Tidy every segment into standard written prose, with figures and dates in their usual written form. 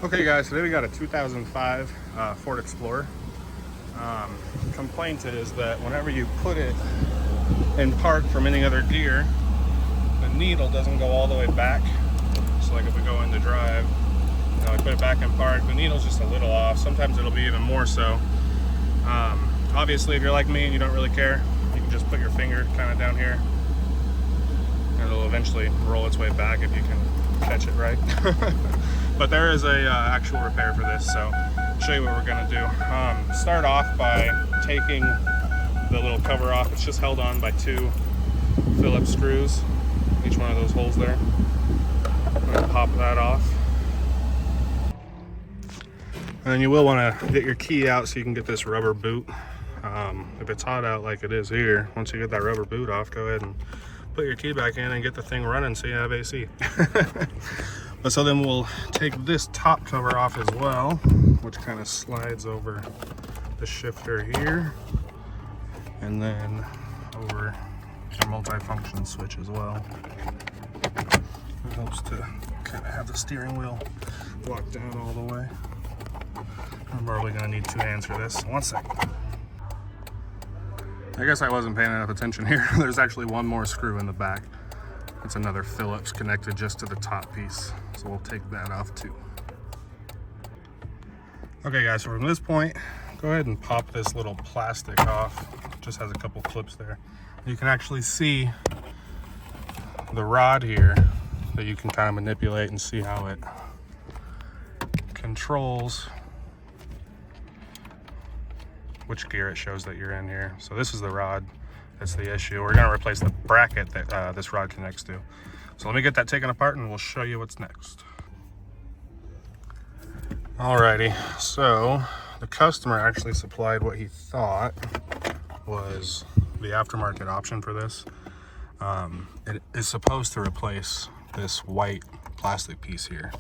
Okay guys, today we got a 2005 Ford Explorer. Complaint is that whenever you put it in park from any other gear, the needle doesn't go all the way back. So like if we go into drive, I put it back in park, the needle's just a little off. Sometimes it'll be even more so. Obviously if you're like me and you don't really care, you can just put your finger kind of down here and it'll eventually roll its way back if you can catch it right. But there is a actual repair for this, so I'll show you what we're gonna do. Start off by taking the little cover off. It's just held on by 2 Phillips screws, each one of those holes there. I'm gonna pop that off. And then you will want to get your key out so you can get this rubber boot. If it's hot out like it is here, once you get that rubber boot off, go ahead and put your key back in and get the thing running so you have AC. But so then we'll take this top cover off as well, which kind of slides over the shifter here, and then over your multi-function switch as well. It helps to kind of have the steering wheel locked down all the way. I'm probably gonna need 2 hands for this. One second. I guess I wasn't paying enough attention here. There's actually one more screw in the back. It's another Phillips connected just to the top piece. So we'll take that off too. Okay guys, so from this point, go ahead and pop this little plastic off. It just has a couple clips there. You can actually see the rod here that you can kind of manipulate and see how it controls which gear it shows that you're in here. So this is the rod that's the issue. We're gonna replace the bracket that this rod connects to. So let me get that taken apart and we'll show you what's next. Alrighty, so the customer actually supplied what he thought was the aftermarket option for this. It is supposed to replace this white plastic piece here.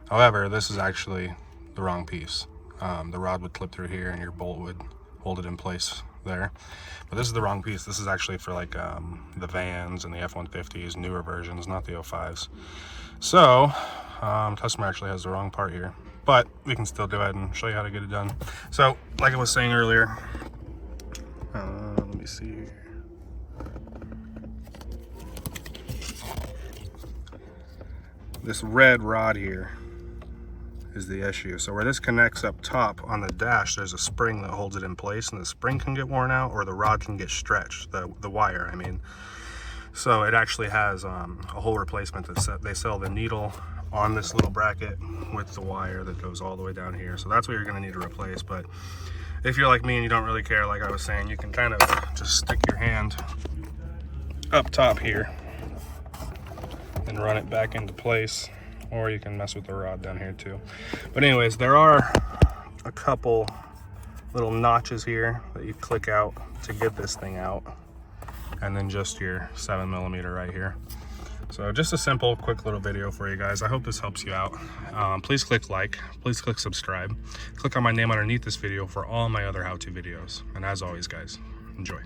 However, this is actually the wrong piece. The rod would clip through here and your bolt would hold it in place there. But this is the wrong piece. This is actually for like the vans and the F-150s, newer versions, not the 05s. So, customer actually has the wrong part here. But we can still go ahead and show you how to get it done. So, like I was saying earlier, let me see here. This red rod here is the issue. So where this connects up top on the dash, there's a spring that holds it in place, and the spring can get worn out or the rod can get stretched, the wire I mean. So it actually has a whole replacement that they sell the needle on this little bracket with the wire that goes all the way down here. So that's what you're going to need to replace. But if you're like me and you don't really care, like I was saying, you can kind of just stick your hand up top here and run it back into place, or you can mess with the rod down here too. But anyways, there are a couple little notches here that you click out to get this thing out, and then just your 7mm right here. So just a simple quick little video for you guys. I hope this helps you out. Please click like, please click subscribe, click on my name underneath this video for all my other how-to videos, and as always guys, enjoy.